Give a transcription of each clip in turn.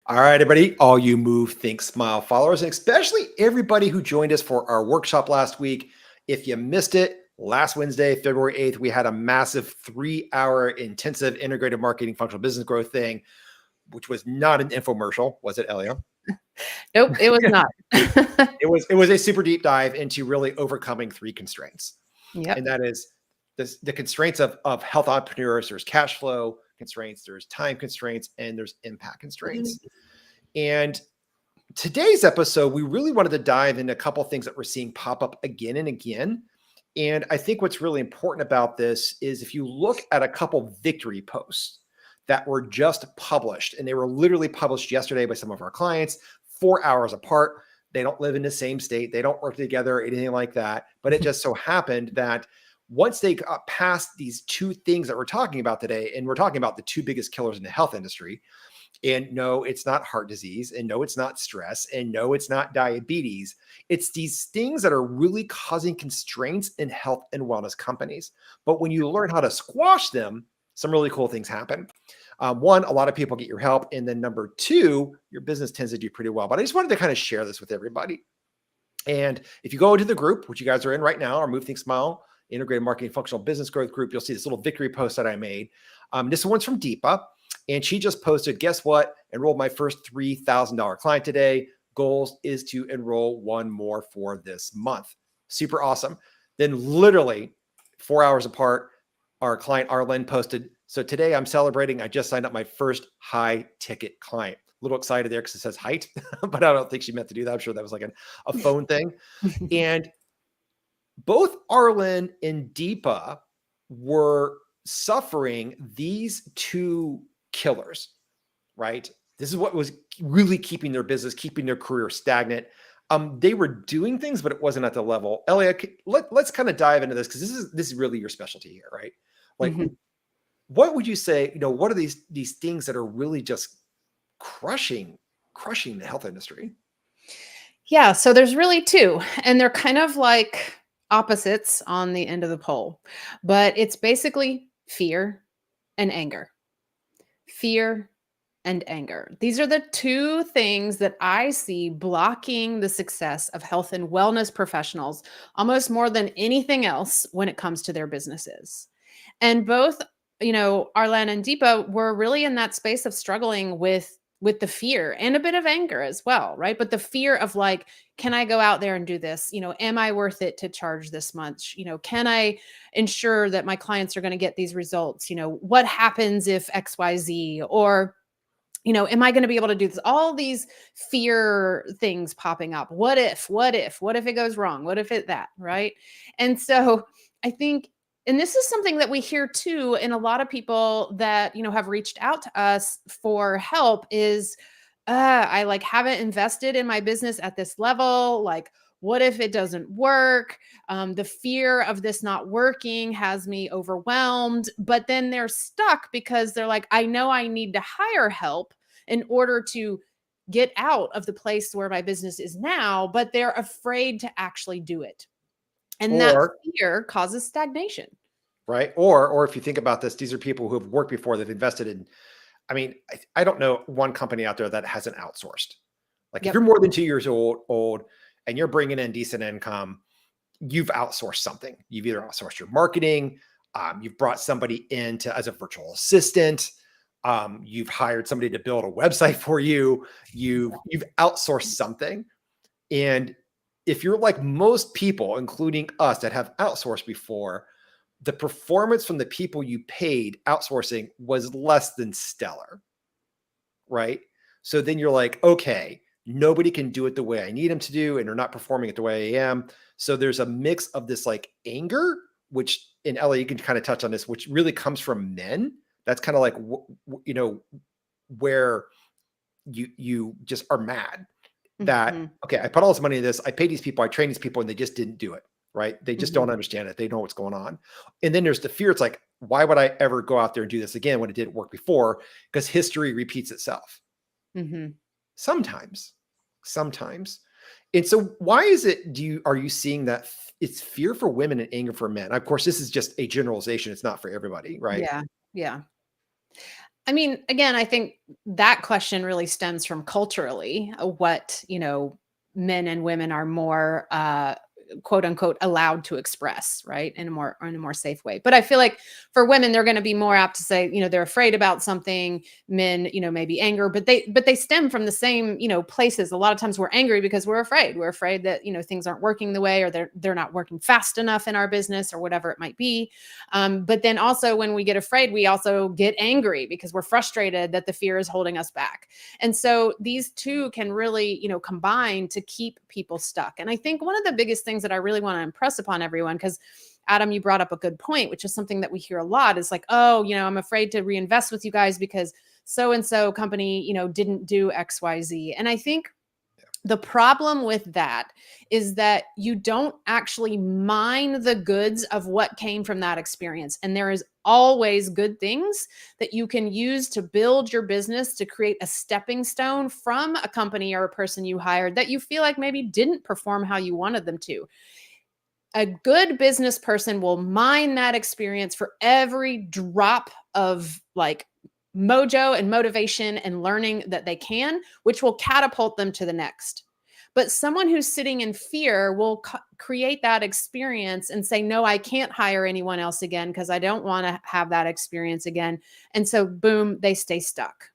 All right, everybody, all you Move, Think, Smile followers, and especially everybody who joined us for our workshop last week. If you missed it, last Wednesday, February 8th, we had a massive 3-hour intensive integrated marketing functional business growth thing, which was not an infomercial, was it, Elea? Nope, it was not. It was a super deep dive into really overcoming 3 constraints. Yep. And that is the constraints of health entrepreneurs. There's cash flow constraints, there's time constraints, and there's impact constraints. And today's episode, we really wanted to dive into a couple of things that we're seeing pop up again and again. And I think what's really important about this is if you look at a couple victory posts that were just published, and they were literally published yesterday by some of our clients, 4 hours apart. They don't live in the same state. They don't work together, anything like that. But it just so happened that once they got past these 2 things that we're talking about today, and we're talking about the 2 biggest killers in the health industry, and no, it's not heart disease, and no, it's not stress, and no, it's not diabetes. It's these things that are really causing constraints in health and wellness companies. But when you learn how to squash them, some really cool things happen. One, a lot of people get your help. And then number 2, your business tends to do pretty well. But I just wanted to kind of share this with everybody. And if you go into the group, which you guys are in right now, our Move, Think, Smile Integrated Marketing Functional Business Growth group, you'll see this little victory post that I made. This one's from Deepa. And she just posted, guess what? Enrolled my first $3,000 client today. Goals is to enroll 1 more for this month. Super awesome. Then literally 4 hours apart, our client Arlen posted, so today I'm celebrating. I just signed up my first high ticket client. A little excited there because it says height, but I don't think she meant to do that. I'm sure that was like a phone thing. And both Arlen and Deepa were suffering these 2 killers, right? This is what was really keeping their business, keeping their career stagnant. They were doing things, but it wasn't at the level. Elea, let's kind of dive into this because this is really your specialty here, right? Like, what would you say? What are these things that are really just crushing the health industry? Yeah, so there's really 2, and they're kind of like opposites on the end of the pole, but it's basically fear and anger. Fear and anger. These are the 2 things that I see blocking the success of health and wellness professionals almost more than anything else when it comes to their businesses. And both, Arlen and Deepa were really in that space of struggling with the fear and a bit of anger as well, right? But the fear of like, can I go out there and do this? Am I worth it to charge this much? Can I ensure that my clients are going to get these results? What happens if XYZ? Or am I going to be able to do this? All these fear things popping up. What if it goes wrong? What if that, right? And so I think, and this is something that we hear too in a lot of people that, have reached out to us for help is, I like haven't invested in my business at this level. Like, what if it doesn't work? The fear of this not working has me overwhelmed, but then they're stuck because they're like, I know I need to hire help in order to get out of the place where my business is now, but they're afraid to actually do it. And that fear causes stagnation. Right. Or if you think about this, these are people who have worked before, they've invested in, I don't know one company out there that hasn't outsourced. Like if you're more than 2 years old and you're bringing in decent income, you've outsourced something. You've either outsourced your marketing, you've brought somebody in as a virtual assistant, you've hired somebody to build a website for you, you've outsourced something. And if you're like most people, including us that have outsourced before, the performance from the people you paid outsourcing was less than stellar, right? So then you're like, okay, nobody can do it the way I need them to do, and they're not performing it the way I am. So there's a mix of this like anger, which in Ellie, you can kind of touch on this, which really comes from men. That's kind of like, where you just are mad that, okay, I put all this money in this, I paid these people, I trained these people, and they just didn't do it. Right? They just don't understand it. They know what's going on. And then there's the fear. It's like, why would I ever go out there and do this again when it didn't work before? Because history repeats itself. Sometimes. And so why is it, are you seeing that it's fear for women and anger for men? Of course, this is just a generalization. It's not for everybody, right? Yeah. I mean, again, I think that question really stems from culturally what, men and women are more quote unquote allowed to express, right? In a more safe way. But I feel like for women, they're going to be more apt to say, they're afraid about something. Men, maybe anger, but they stem from the same, places. A lot of times we're angry because we're afraid. We're afraid that, things aren't working the way, or they're not working fast enough in our business, or whatever it might be. But then also when we get afraid, we also get angry because we're frustrated that the fear is holding us back. And so these two can really, combine to keep people stuck. And I think one of the biggest things that I really want to impress upon everyone, because Adam, you brought up a good point, which is something that we hear a lot, is like, oh, I'm afraid to reinvest with you guys because so-and-so company, didn't do XYZ. And I think the problem with that is that you don't actually mine the goods of what came from that experience. And there is always good things that you can use to build your business, to create a stepping stone from a company or a person you hired that you feel like maybe didn't perform how you wanted them to. A good business person will mine that experience for every drop of like mojo and motivation and learning that they can, which will catapult them to the next. But someone who's sitting in fear will create that experience and say, no, I can't hire anyone else again because I don't want to have that experience again. And so boom, they stay stuck.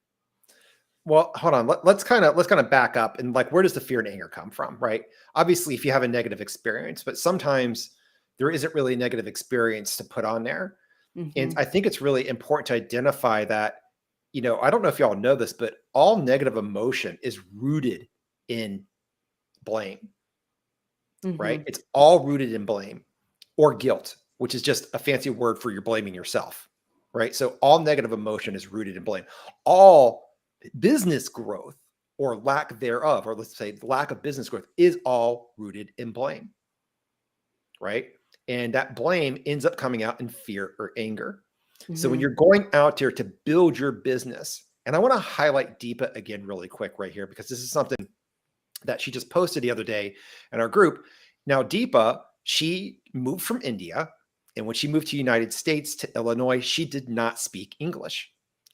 Well, hold on. Let's kind of back up and like, where does the fear and anger come from, right? Obviously, if you have a negative experience, but sometimes there isn't really a negative experience to put on there. And Mm-hmm. I think it's really important to identify that, I don't know if y'all know this, but all negative emotion is rooted in blame, right? Mm-hmm. It's all rooted in blame or guilt, which is just a fancy word for you're blaming yourself, right? So all negative emotion is rooted in blame. All business growth or lack thereof, or let's say the lack of business growth, is all rooted in blame, right? And that blame ends up coming out in fear or anger. So when Mm-hmm. you're going out there to build your business, and I want to highlight Deepa again really quick right here, because this is something that she just posted the other day in our group. Now, Deepa, she moved from India, and when she moved to the United States, to Illinois, she did not speak English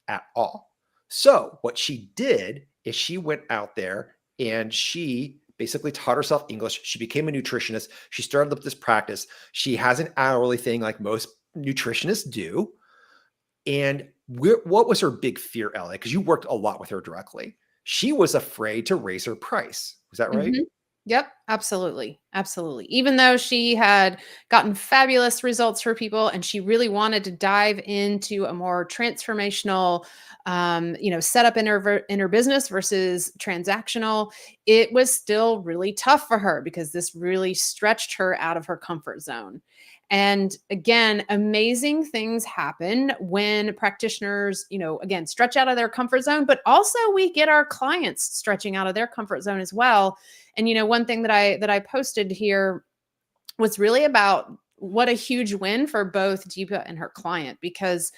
at all. So what she did is she went out there and she basically taught herself English. She became a nutritionist. She started up this practice. She has an hourly thing like most nutritionists do. And what was her big fear, Ellie? Because you worked a lot with her directly. She was afraid to raise her price. Was that right? Mm-hmm. Yep, absolutely. Absolutely. Even though she had gotten fabulous results for people and she really wanted to dive into a more transformational, setup in her business versus transactional, it was still really tough for her because this really stretched her out of her comfort zone. And again, amazing things happen when practitioners, again, stretch out of their comfort zone, but also we get our clients stretching out of their comfort zone as well. And one thing that I posted here was really about what a huge win for both Deepa and her client, because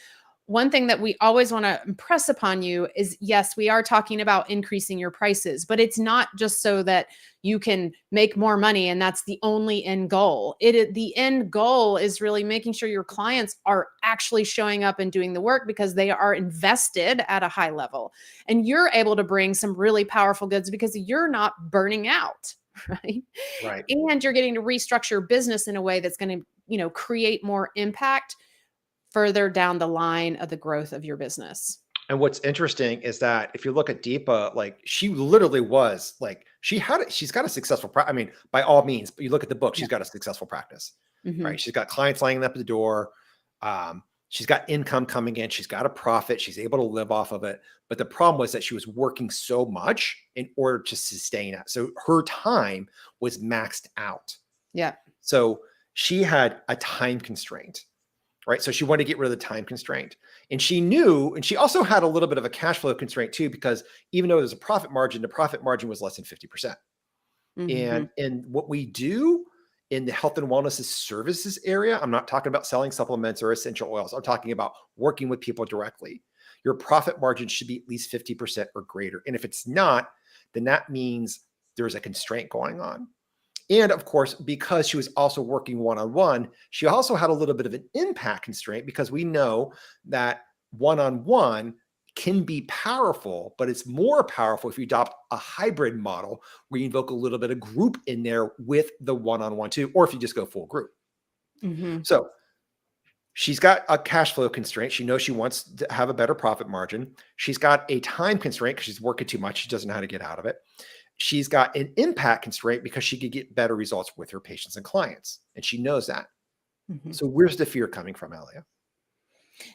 one thing that we always want to impress upon you is, yes, we are talking about increasing your prices, but it's not just so that you can make more money and that's the only end goal. The end goal is really making sure your clients are actually showing up and doing the work because they are invested at a high level. And you're able to bring some really powerful goods because you're not burning out, right? Right. And you're getting to restructure your business in a way that's going to, create more impact further down the line of the growth of your business. And what's interesting is that if you look at Deepa, like she literally was like, she's got a successful practice. I mean, by all means, but you look at the book, Yeah. she's got a successful practice, Mhm. right? She's got clients lining up at the door. She's got income coming in. She's got a profit. She's able to live off of it. But the problem was that she was working so much in order to sustain it. So her time was maxed out. Yeah. So she had a time constraint, right? So she wanted to get rid of the time constraint. And she knew, and she also had a little bit of a cash flow constraint too, because even though there's a profit margin, the profit margin was less than 50%. Mhm. And what we do in the health and wellness services area, I'm not talking about selling supplements or essential oils. I'm talking about working with people directly. Your profit margin should be at least 50% or greater. And if it's not, then that means there's a constraint going on. And of course, because she was also working one-on-one, she also had a little bit of an impact constraint because we know that one-on-one can be powerful, but it's more powerful if you adopt a hybrid model where you invoke a little bit of group in there with the one-on-one too, or if you just go full group. Mhm. So she's got a cash flow constraint. She knows she wants to have a better profit margin. She's got a time constraint because she's working too much. She doesn't know how to get out of it. She's got an impact constraint because she could get better results with her patients and clients. And she knows that. Mhm. So where's the fear coming from, Elia?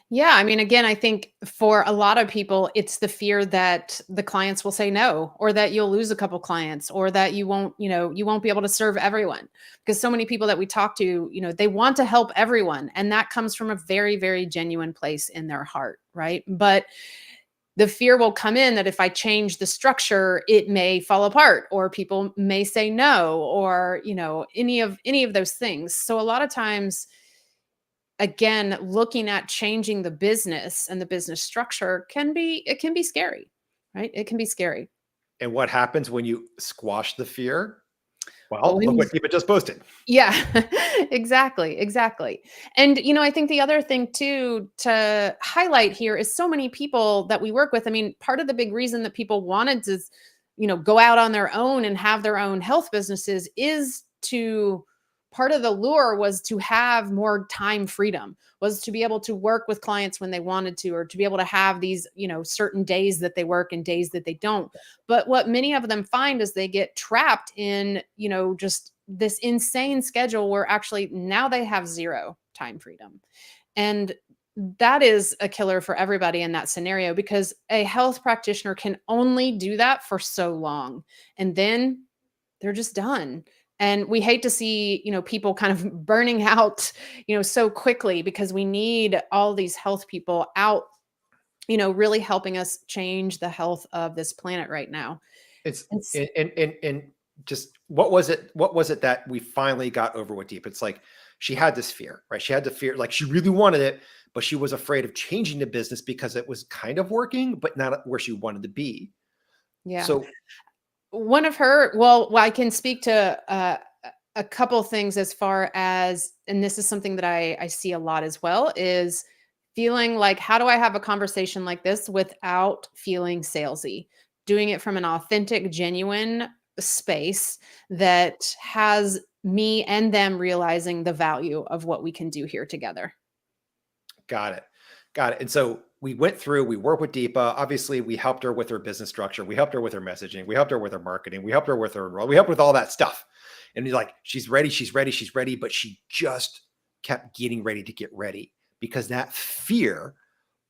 Yeah, I mean, again, I think for a lot of people, it's the fear that the clients will say no, or that you'll lose a couple clients, or that you won't be able to serve everyone. Because so many people that we talk to, they want to help everyone. And that comes from a very, very genuine place in their heart, right? But the fear will come in that if I change the structure, it may fall apart, or people may say no, or, any of those things. So a lot of times, again, looking at changing the business and the business structure can be scary, right? It can be scary. And what happens when you squash the fear? Well, Well, look what Diva just posted. yeah, exactly, exactly. And I think the other thing too to highlight here is so many people that we work with. I mean, part of the big reason that people wanted to, go out on their own and have their own health businesses is to part of the lure was to have more time freedom, was to be able to work with clients when they wanted to, or to be able to have these, certain days that they work and days that they don't. But what many of them find is they get trapped in, just this insane schedule where actually now they have zero time freedom. And that is a killer for everybody in that scenario, because a health practitioner can only do that for so long. And then they're just done. And we hate to see, people kind of burning out, so quickly, because we need all these health people out, really helping us change the health of this planet right now. It's It's and just what was it that we finally got over with Deep? It's like she had this fear, right? She had the fear, like she really wanted it, but she was afraid of changing the business because it was kind of working, but not where she wanted to be. yeah. So One of her, well, I can speak to a couple things as far as, and this is something that I see a lot as well, is feeling like, how do I have a conversation like this without feeling salesy? Doing it from an authentic, genuine space that has me and them realizing the value of what we can do here together. got it. Got it. And so we worked with Deepa. Obviously, we helped her with her business structure. We helped her with her messaging. We helped her with her marketing. We helped her with her, we helped with all that stuff. And he's like, she's ready, she's ready, she's ready. But she just kept getting ready to get ready because that fear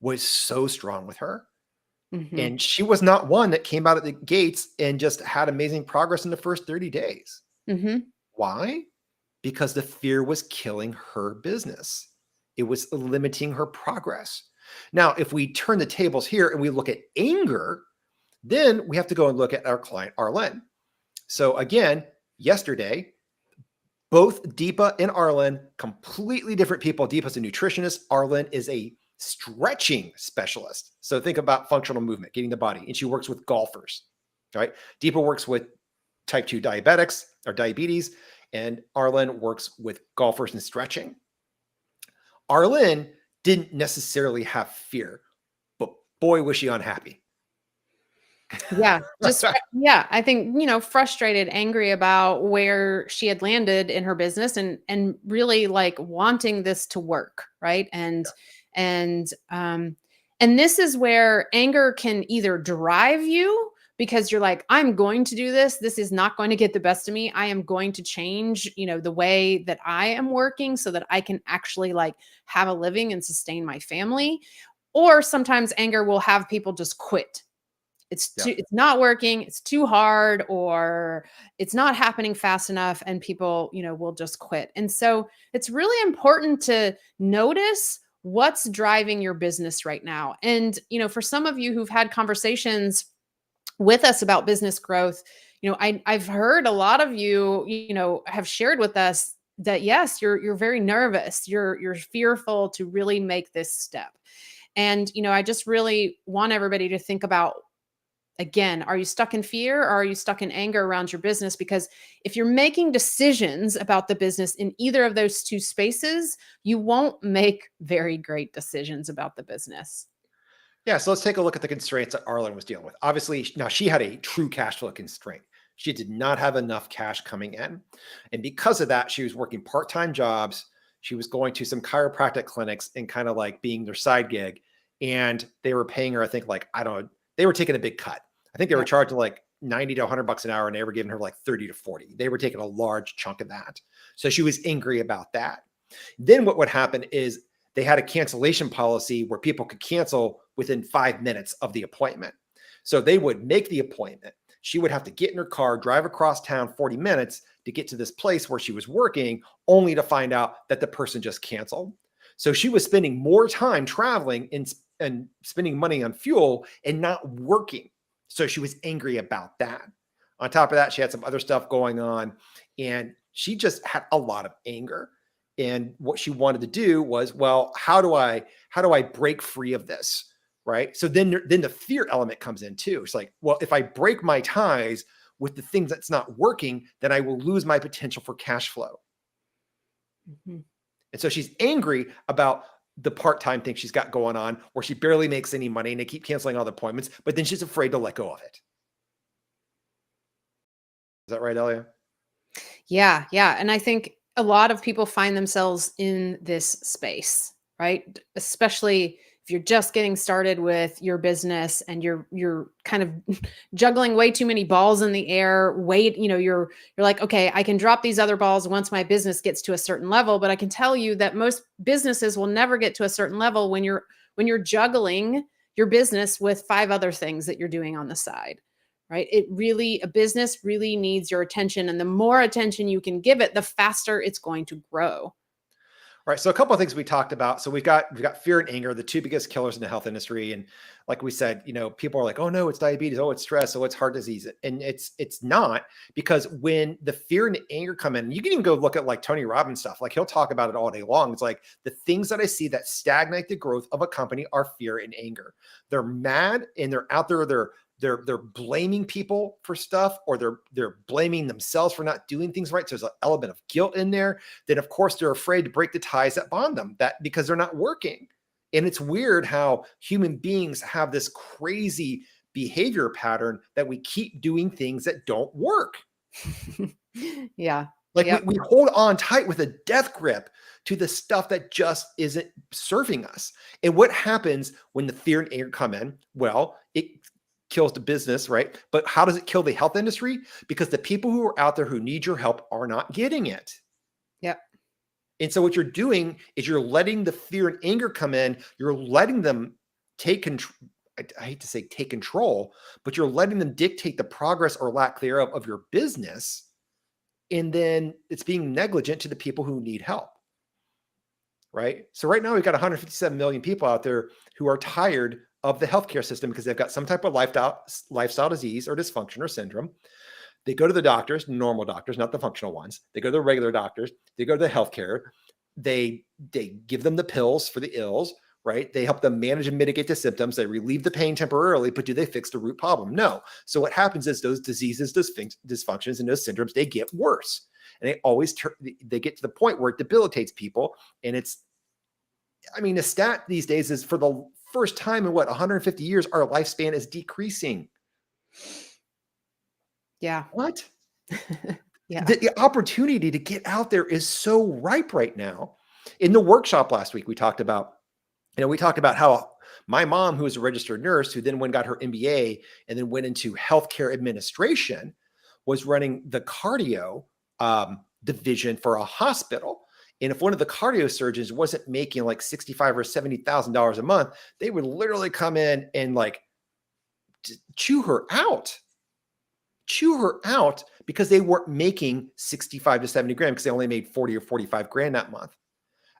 was so strong with her. Hmm. And she was not one that came out of the gates and just had amazing progress in the first 30 days. Hmm. Why? Because the fear was killing her business. It was limiting her progress. Now, if we turn the tables here and we look at anger, then we have to go and look at our client, Arlen. So again, yesterday, both Deepa and Arlen, completely different people. Deepa's a nutritionist. Arlen is a stretching specialist. So think about functional movement, getting the body. And she works with golfers, right? Deepa works with type 2 diabetics or diabetes, and Arlen works with golfers and stretching. Arlen didn't necessarily have fear, but boy, was she unhappy. Yeah, yeah, I think, frustrated, angry about where she had landed in her business, and really like wanting this to work, right? And this is where anger can either drive you because you're like, I'm going to do this. This is not going to get the best of me. I am going to change, the way that I am working so that I can actually like have a living and sustain my family. Or sometimes anger will have people just quit. Yeah. It's not working, it's too hard, or it's not happening fast enough, and people, will just quit. And so it's really important to notice what's driving your business right now. And for some of you who've had conversations with us about business growth, I've heard a lot of you, have shared with us that yes, you're very nervous, you're fearful to really make this step. And I just really want everybody to think about, again, are you stuck in fear, or are you stuck in anger around your business? Because if you're making decisions about the business in either of those two spaces, you won't make very great decisions about the business. Yeah, so let's take a look at the constraints that Arlen was dealing with. Obviously, now she had a true cash flow constraint. She did not have enough cash coming in. And because of that, she was working part-time jobs. She was going to some chiropractic clinics and kind of like being their side gig. And they were paying her, I think, like, I don't know, they were taking a big cut. I think they were Yep. charging like 90 to 100 bucks an hour, and they were giving her like 30 to 40. They were taking a large chunk of that. So she was angry about that. Then what would happen is they had a cancellation policy where people could cancel within 5 minutes of the appointment. So they would make the appointment. She would have to get in her car, drive across town 40 minutes to get to this place where she was working, only to find out that the person just canceled. So she was spending more time traveling and spending money on fuel and not working. So she was angry about that. On top of that, she had some other stuff going on, and she just had a lot of anger. And what she wanted to do was, well, how do I break free of this? Right. So then the fear element comes in too. It's like, well, if I break my ties with the things that's not working, then I will lose my potential for cash flow. Mhm. And so she's angry about the part-time thing she's got going on where she barely makes any money and they keep canceling all the appointments, but then she's afraid to let go of it. Is that right, Elia? Yeah, yeah, and I think a lot of people find themselves in this space, right? Especially if you're just getting started with your business and you're kind of juggling way too many balls in the air. Wait, you're like, okay, I can drop these other balls once my business gets to a certain level, but I can tell you that most businesses will never get to a certain level when you're juggling your business with five other things that you're doing on the side. Right? A business really needs your attention. And the more attention you can give it, the faster it's going to grow. All right. So a couple of things we talked about. So we've got fear and anger, the two biggest killers in the health industry. And like we said, people are like, oh no, it's diabetes, oh, it's stress, oh, it's heart disease. And it's not, because when the fear and the anger come in, you can even go look at like Tony Robbins stuff. Like he'll talk about it all day long. It's like the things that I see that stagnate the growth of a company are fear and anger. They're mad and they're out there, they're blaming people for stuff, or they're blaming themselves for not doing things right. So there's an element of guilt in there. Then of course they're afraid to break the ties that bond them, that because they're not working. And it's weird how human beings have this crazy behavior pattern that we keep doing things that don't work. Yeah. Like Yep. we hold on tight with a death grip to the stuff that just isn't serving us. And what happens when the fear and anger come in? Well, it kills the business, right? But how does it kill the health industry? Because the people who are out there who need your help are not getting it. Yep. And so what you're doing is you're letting the fear and anger come in. You're letting them take control. I hate to say take control, but you're letting them dictate the progress or lack thereof of your business. And then it's being negligent to the people who need help. Right. So right now we've got 157 million people out there who are tired of the healthcare system because they've got some type of lifestyle disease or dysfunction or syndrome. They go to the doctors, normal doctors, not the functional ones. They go to the regular doctors. They go to the healthcare. They give them the pills for the ills, right? They help them manage and mitigate the symptoms. They relieve the pain temporarily, but do they fix the root problem? No. So what happens is those diseases, those dysfunctions, and those syndromes, they get worse. And they get to the point where it debilitates people. And the stat these days is for the first time in 150 years, our lifespan is decreasing. Yeah. What? Yeah. The opportunity to get out there is so ripe right now. In the workshop last week, we talked about how my mom, who was a registered nurse, who then got her MBA and then went into healthcare administration, was running the cardio division for a hospital. And if one of the cardio surgeons wasn't making like $65,000 or $70,000 a month, they would literally come in and like chew her out because they weren't making 65 to 70 grand because they only made 40 or 45 grand that month.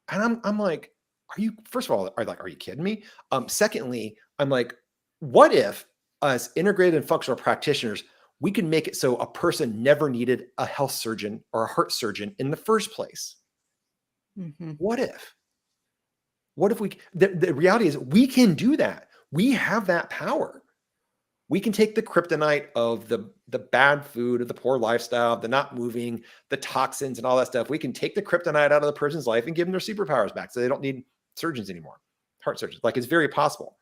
And I'm like, first of all, are you kidding me? Secondly, I'm like, what if as integrated and functional practitioners, we can make it so a person never needed a health surgeon or a heart surgeon in the first place? Mm-hmm. What if the reality is we can do that. We have that power. We can take the kryptonite of the bad food, of the poor lifestyle, the not moving, the toxins and all that stuff. We can take the kryptonite out of the person's life and give them their superpowers back so they don't need surgeons anymore, heart surgeons. Like, it's very possible.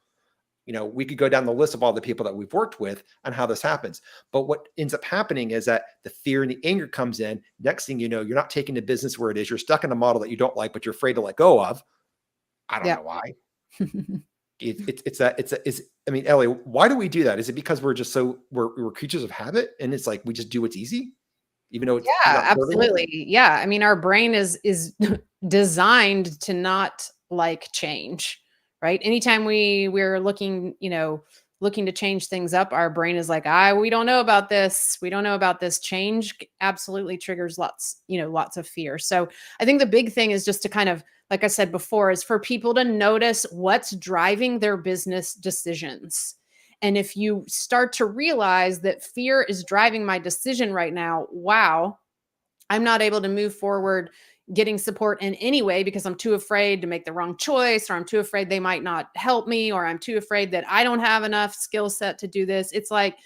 We could go down the list of all the people that we've worked with and how this happens. But what ends up happening is that the fear and the anger comes in. Next thing you know, you're not taking the business where it is. You're stuck in a model that you don't like, but you're afraid to let go of. I don't Yeah. know why. I mean, Ellie, why do we do that? Is it because we're creatures of habit, and it's like we just do what's easy, even though it's Yeah, not serving us? absolutely. Yeah. I mean, our brain is designed to not like change, right? Anytime we're looking, looking to change things up, our brain is like, we don't know about this. We don't know about this. Change absolutely triggers lots of fear. So I think the big thing is just to kind of, like I said before, is for people to notice what's driving their business decisions. And if you start to realize that fear is driving my decision right now, wow, I'm not able to move forward getting support in any way because I'm too afraid to make the wrong choice, or I'm too afraid they might not help me, or I'm too afraid that I don't have enough skill set to do this. It's like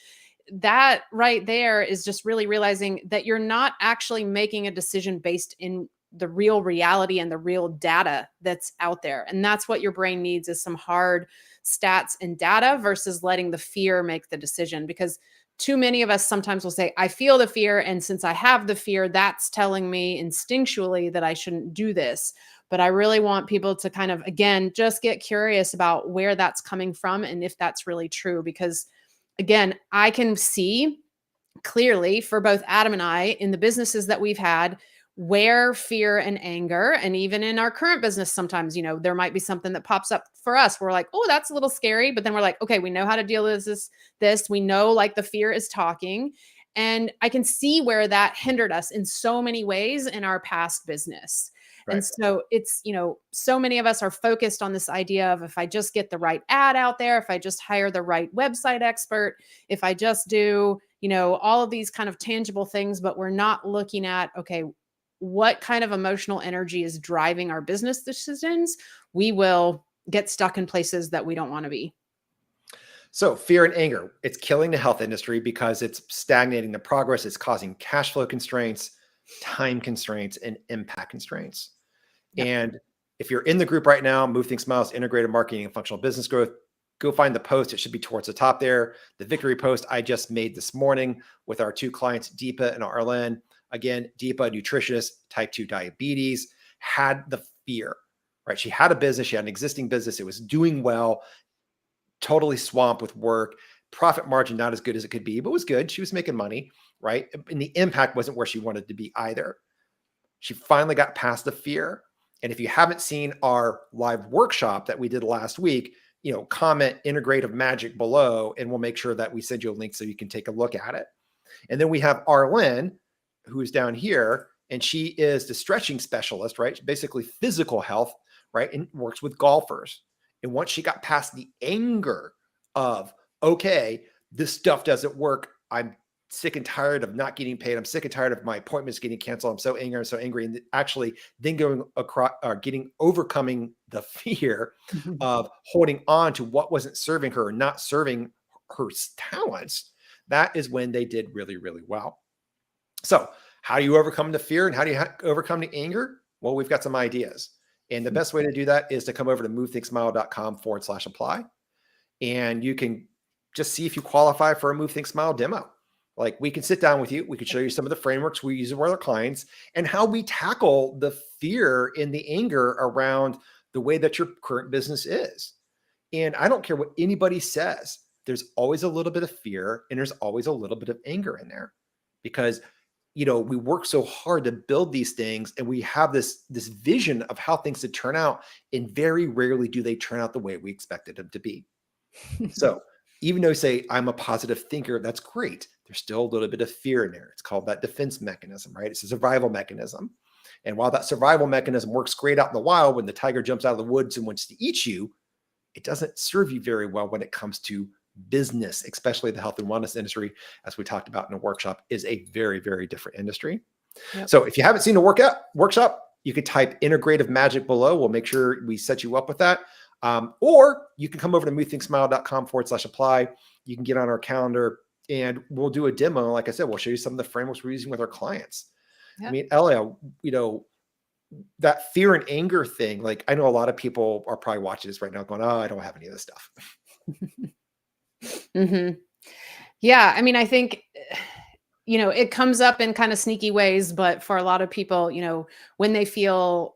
that right there is just really realizing that you're not actually making a decision based in the real reality and the real data that's out there. And that's what your brain needs, is some hard stats and data versus letting the fear make the decision. Because too many of us sometimes will say, I feel the fear. And since I have the fear, that's telling me instinctually that I shouldn't do this. But I really want people to kind of, again, just get curious about where that's coming from and if that's really true. Because again, I can see clearly for both Adam and I in the businesses that we've had where fear and anger, and even in our current business, sometimes, there might be something that pops up for us. We're like, oh, that's a little scary. But then we're like, okay, we know how to deal with this. We know like the fear is talking. And I can see where that hindered us in so many ways in our past business. And Right. so it's, so many of us are focused on this idea of, if I just get the right ad out there, if I just hire the right website expert, if I just do, all of these kind of tangible things, but we're not looking at, okay, what kind of emotional energy is driving our business decisions, we will get stuck in places that we don't want to be. So fear and anger, it's killing the health industry because it's stagnating the progress. It's causing cash flow constraints, time constraints, and impact constraints. Yep. And if you're in the group right now, Move Think Smiles, Integrated Marketing and Functional Business Growth, go find the post. It should be towards the top there. The victory post I just made this morning with our two clients, Deepa and Arlen. Again, Deepa, nutritionist, type 2 diabetes, had the fear, right? She had a business. She had an existing business. It was doing well, totally swamped with work. Profit margin, not as good as it could be, but was good. She was making money, right? And the impact wasn't where she wanted to be either. She finally got past the fear. And if you haven't seen our live workshop that we did last week, comment integrative magic below, and we'll make sure that we send you a link so you can take a look at it. And then we have Arlen, who is down here, and she is the stretching specialist, right? Basically physical health, right? And works with golfers. And once she got past the anger of, okay, this stuff doesn't work, I'm sick and tired of not getting paid. I'm sick and tired of my appointments getting canceled. I'm so angry. I'm so angry. And actually then going across, overcoming the fear of holding on to what wasn't serving her, or not serving her talents. That is when they did really, really well. So how do you overcome the fear, and how do you overcome the anger? Well, we've got some ideas. And the best way to do that is to come over to movethinksmile.com/apply. And you can just see if you qualify for a Move Think Smile demo. Like, we can sit down with you. We can show you some of the frameworks we use with our clients and how we tackle the fear and the anger around the way that your current business is. And I don't care what anybody says. There's always a little bit of fear, and there's always a little bit of anger in there, because we work so hard to build these things, and we have this vision of how things should turn out, and very rarely do they turn out the way we expected them to be. So even though you say I'm a positive thinker, that's great. There's still a little bit of fear in there. It's called that defense mechanism, right? It's a survival mechanism. And while that survival mechanism works great out in the wild, when the tiger jumps out of the woods and wants to eat you, it doesn't serve you very well when it comes to business, especially the health and wellness industry, as we talked about in the workshop, is a very, very different industry. Yep. So if you haven't seen the workshop, you could type integrative magic below. We'll make sure we set you up with that. Or you can come over to movethinksmile.com/apply. You can get on our calendar and we'll do a demo. Like I said, we'll show you some of the frameworks we're using with our clients. Yep. I mean, Elea, that fear and anger thing, like, I know a lot of people are probably watching this right now going, oh, I don't have any of this stuff. Mhm. Yeah, I mean, I think, it comes up in kind of sneaky ways, but for a lot of people, when they feel,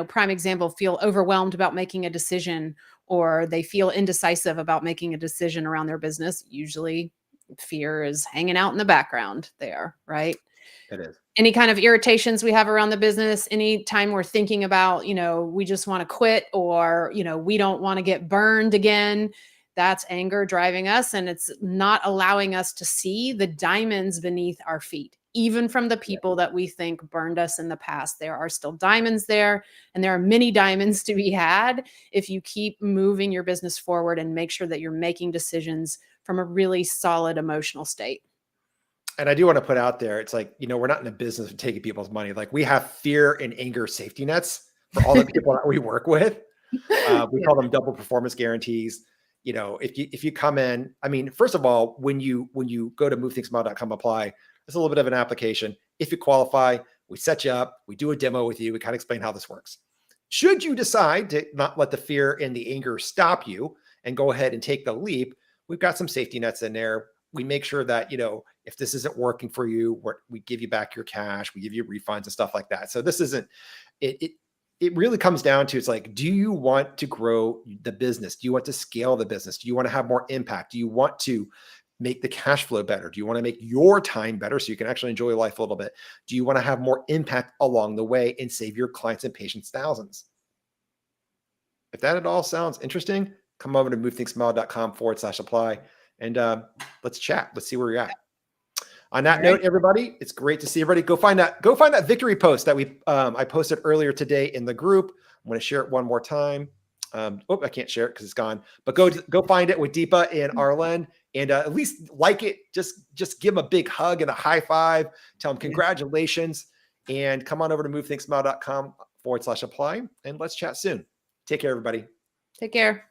prime example, feel overwhelmed about making a decision or they feel indecisive about making a decision around their business, usually fear is hanging out in the background there, right? It is. Any kind of irritations we have around the business, anytime we're thinking about, we just want to quit or, we don't want to get burned again, that's anger driving us. And it's not allowing us to see the diamonds beneath our feet. Even from the Yeah. people that we think burned us in the past, there are still diamonds there. And there are many diamonds to be had if you keep moving your business forward and make sure that you're making decisions from a really solid emotional state. And I do want to put out there, it's like, we're not in the business of taking people's money. Like we have fear and anger safety nets for all the people that we work with. We Yeah. call them double performance guarantees. If you come in, I mean, first of all, when you go to movethingsmile.com, apply, there's a little bit of an application. If you qualify, we set you up, we do a demo with you, we kind of explain how this works. Should you decide to not let the fear and the anger stop you and go ahead and take the leap, we've got some safety nets in there. We make sure that, if this isn't working for you, we give you back your cash, we give you refunds and stuff like that. So this isn't, it really comes down to, it's like, do you want to grow the business? Do you want to scale the business? Do you want to have more impact? Do you want to make the cash flow better? Do you want to make your time better so you can actually enjoy life a little bit? Do you want to have more impact along the way and save your clients and patients thousands? If that at all sounds interesting, come over to movethingsmile.com/apply and let's chat. Let's see where you're at. On All that right. note, everybody, it's great to see everybody. Go find that victory post that I posted earlier today in the group. I'm going to share it one more time. I can't share it because it's gone. But go find it with Deepa and Arlen, and at least like it. Just give them a big hug and a high five. Tell them Yeah. congratulations, and come on over to movethingsmile.com/apply, and let's chat soon. Take care, everybody. Take care.